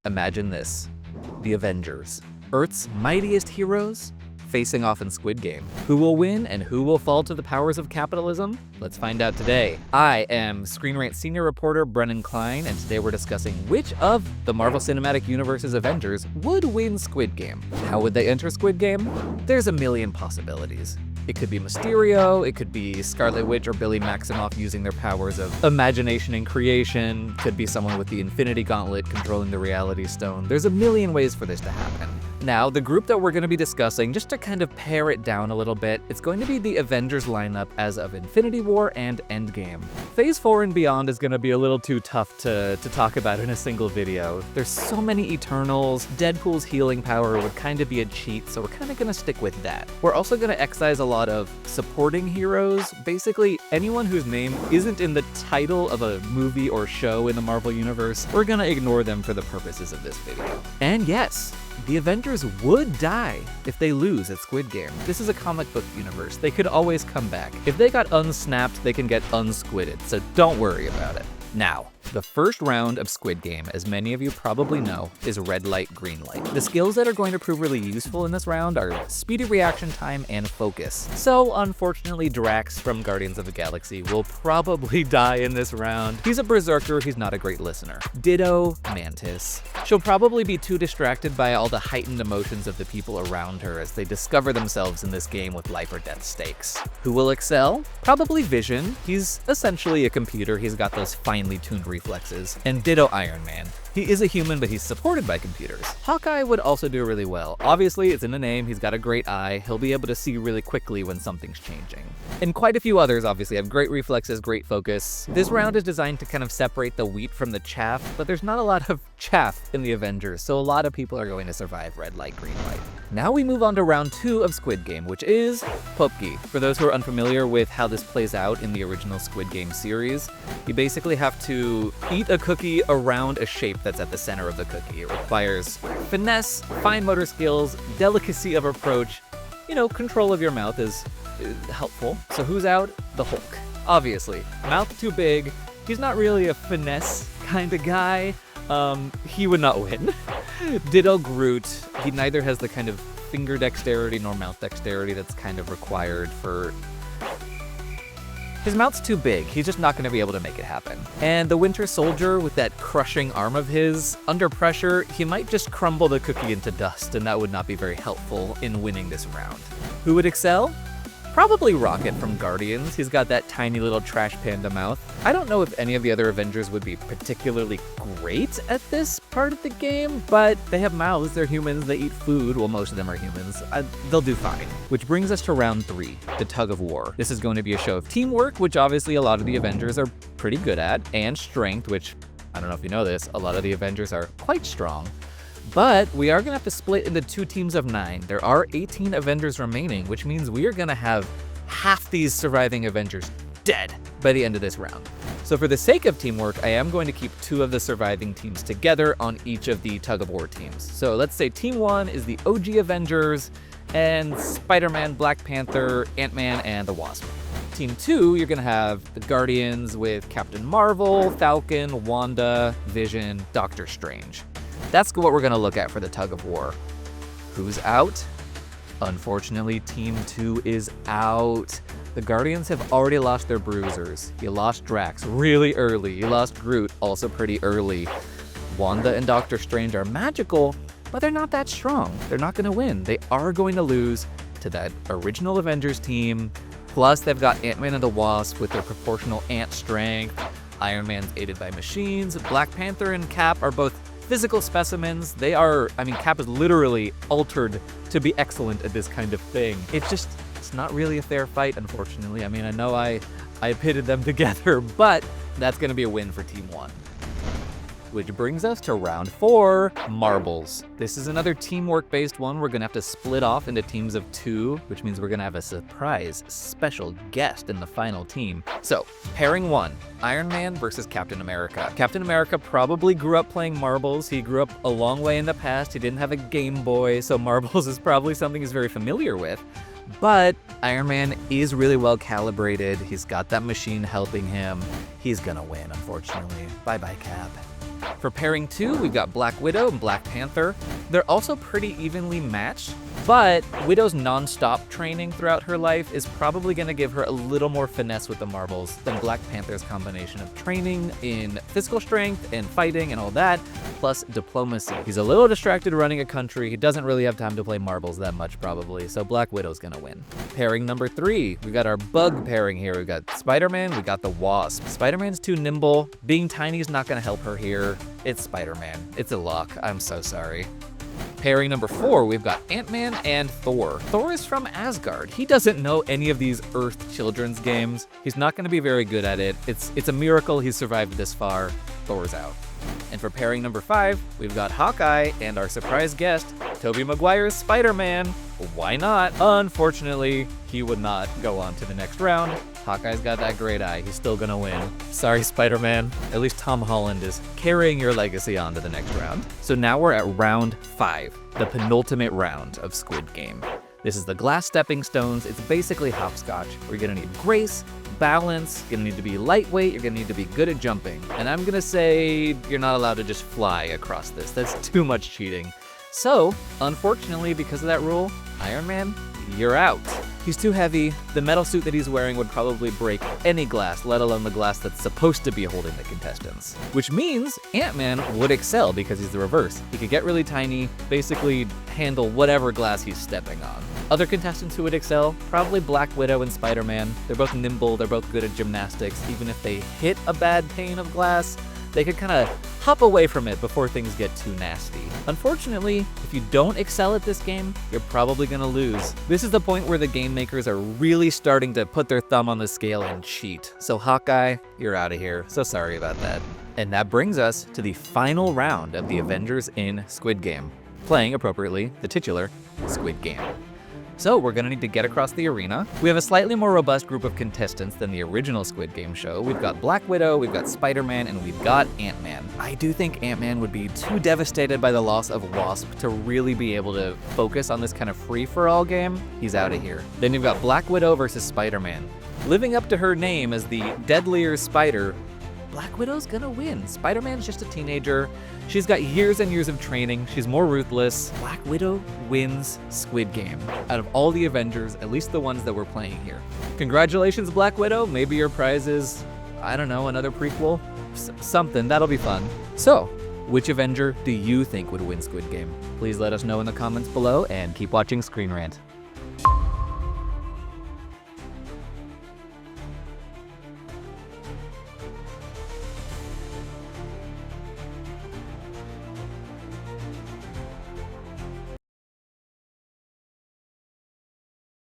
Imagine this. The Avengers. Earth's mightiest heroes facing off in Squid Game. Who will win and who will fall to the powers of capitalism? Let's find out today. I am ScreenRant senior reporter Brennen Klein, and today we're discussing which of the Marvel Cinematic Universe's Avengers would win Squid Game. How would they enter Squid Game? There's a million possibilities. It could be Mysterio, it could be Scarlet Witch or Billy Maximoff using their powers of imagination and creation, could be someone with the Infinity Gauntlet controlling the Reality Stone. There's a million ways for this to happen. Now, the group that we're going to be discussing, just to kind of pare it down a little bit, it's going to be the Avengers lineup as of Infinity War and Endgame. Phase 4 and beyond is going to be a little too tough to talk about in a single video. There's so many Eternals, Deadpool's healing power would kind of be a cheat, so we're kind of going to stick with that. We're also going to excise a lot of supporting heroes, basically anyone whose name isn't in the title of a movie or show in the Marvel Universe. We're going to ignore them for the purposes of this video. And yes, the Avengers would die if they lose at Squid Game. This is a comic book universe. They could always come back. If they got unsnapped, they can get unsquidded, so don't worry about it. Now, the first round of Squid Game, as many of you probably know, is red light, green light. The skills that are going to prove really useful in this round are speedy reaction time and focus. So unfortunately, Drax from Guardians of the Galaxy will probably die in this round. He's a berserker, he's not a great listener. Ditto Mantis. She'll probably be too distracted by all the heightened emotions of the people around her as they discover themselves in this game with life or death stakes. Who will excel? Probably Vision. He's essentially a computer, he's got those finely tuned reflexes. And ditto Iron Man. He is a human, but he's supported by computers. Hawkeye would also do really well. Obviously, it's in the name, he's got a great eye, he'll be able to see really quickly when something's changing. And quite a few others obviously have great reflexes, great focus. This round is designed to kind of separate the wheat from the chaff, but there's not a lot of chaff in the Avengers, so a lot of people are going to survive red light, green light. Now we move on to round 2 of Squid Game, which is Pupi. For those who are unfamiliar with how this plays out in the original Squid Game series, you basically have to eat a cookie around a shape that's at the center of the cookie. It requires finesse, fine motor skills, delicacy of approach. You know, control of your mouth is helpful. So who's out? The Hulk. Obviously. Mouth too big. He's not really a finesse kind of guy. He would not win. Ditto Groot. He neither has the kind of finger dexterity nor mouth dexterity that's kind of required for... His mouth's too big, he's just not going to be able to make it happen. And the Winter Soldier, with that crushing arm of his, under pressure, he might just crumble the cookie into dust, and that would not be very helpful in winning this round. Who would excel? Probably Rocket from Guardians. He's got that tiny little trash panda mouth. I don't know if any of the other Avengers would be particularly great at this part of the game, but they have mouths, they're humans, they eat food. Well, most of them are humans. They'll do fine. Which brings us to round 3, the Tug of War. This is going to be a show of teamwork, which obviously a lot of the Avengers are pretty good at, and strength, which, I don't know if you know this, a lot of the Avengers are quite strong. But we are going to have to split into 2 teams of 9. There are 18 Avengers remaining, which means we are going to have half these surviving Avengers dead by the end of this round. So for the sake of teamwork, I am going to keep 2 of the surviving teams together on each of the Tug of War teams. So let's say Team 1 is the OG Avengers and Spider-Man, Black Panther, Ant-Man, and the Wasp. Team 2, you're going to have the Guardians with Captain Marvel, Falcon, Wanda, Vision, Doctor Strange. That's what we're going to look at for the Tug of War. Who's out? Unfortunately, Team 2 is out. The Guardians have already lost their bruisers. You lost Drax really early. You lost Groot also pretty early. Wanda and Doctor Strange are magical, but they're not that strong. They're not going to win. They are going to lose to that original Avengers team. Plus, they've got Ant-Man and the Wasp with their proportional ant strength. Iron Man's aided by machines. Black Panther and Cap are both physical specimens. They are, Cap is literally altered to be excellent at this kind of thing. It's not really a fair fight, unfortunately. I know I pitted them together, but that's going to be a win for Team 1. Which brings us to round 4, Marbles. This is another teamwork-based one. We're gonna have to split off into teams of 2, which means we're gonna have a surprise special guest in the final team. So, pairing 1, Iron Man versus Captain America. Captain America probably grew up playing marbles. He grew up a long way in the past. He didn't have a Game Boy, so marbles is probably something he's very familiar with. But Iron Man is really well calibrated. He's got that machine helping him. He's gonna win, unfortunately. Bye-bye, Cap. For pairing 2, we've got Black Widow and Black Panther. They're also pretty evenly matched, but Widow's non-stop training throughout her life is probably going to give her a little more finesse with the marbles than Black Panther's combination of training in physical strength and fighting and all that, plus diplomacy. He's a little distracted running a country. He doesn't really have time to play marbles that much probably, so Black Widow's going to win. Pairing number 3, we got our bug pairing here. We've got Spider-Man, we got the Wasp. Spider-Man's too nimble. Being tiny is not going to help her here. It's Spider-Man. It's a lock. I'm so sorry. Pairing number 4, we've got Ant-Man and Thor. Thor is from Asgard. He doesn't know any of these Earth children's games. He's not going to be very good at it. It's a miracle he's survived this far. Thor's out. And for pairing number 5, we've got Hawkeye and our surprise guest, Tobey Maguire's Spider-Man. Why not? Unfortunately, he would not go on to the next round. Hawkeye's got that great eye. He's still gonna win. Sorry, Spider-Man. At least Tom Holland is carrying your legacy on to the next round. So now we're at round 5, the penultimate round of Squid Game. This is the glass stepping stones. It's basically hopscotch. We're gonna need grace, balance, you're gonna need to be lightweight, you're gonna need to be good at jumping. And I'm gonna say you're not allowed to just fly across this. That's too much cheating. So, unfortunately, because of that rule, Iron Man, you're out. He's too heavy. The metal suit that he's wearing would probably break any glass, let alone the glass that's supposed to be holding the contestants. Which means Ant-Man would excel because he's the reverse. He could get really tiny, basically handle whatever glass he's stepping on. Other contestants who would excel, probably Black Widow and Spider-Man. They're both nimble, they're both good at gymnastics. Even if they hit a bad pane of glass, they could kind of hop away from it before things get too nasty. Unfortunately, if you don't excel at this game, you're probably gonna lose. This is the point where the game makers are really starting to put their thumb on the scale and cheat. So Hawkeye, you're out of here. So sorry about that. And that brings us to the final round of the Avengers in Squid Game. Playing appropriately, the titular Squid Game. So we're gonna need to get across the arena. We have a slightly more robust group of contestants than the original Squid Game show. We've got Black Widow, we've got Spider-Man, and we've got Ant-Man. I do think Ant-Man would be too devastated by the loss of Wasp to really be able to focus on this kind of free-for-all game. He's out of here. Then you've got Black Widow versus Spider-Man. Living up to her name as the deadlier spider, Black Widow's gonna win. Spider-Man's just a teenager. She's got years and years of training. She's more ruthless. Black Widow wins Squid Game. Out of all the Avengers, at least the ones that we're playing here. Congratulations, Black Widow. Maybe your prize is, I don't know, another prequel? Something, that'll be fun. So, which Avenger do you think would win Squid Game? Please let us know in the comments below and keep watching ScreenRant.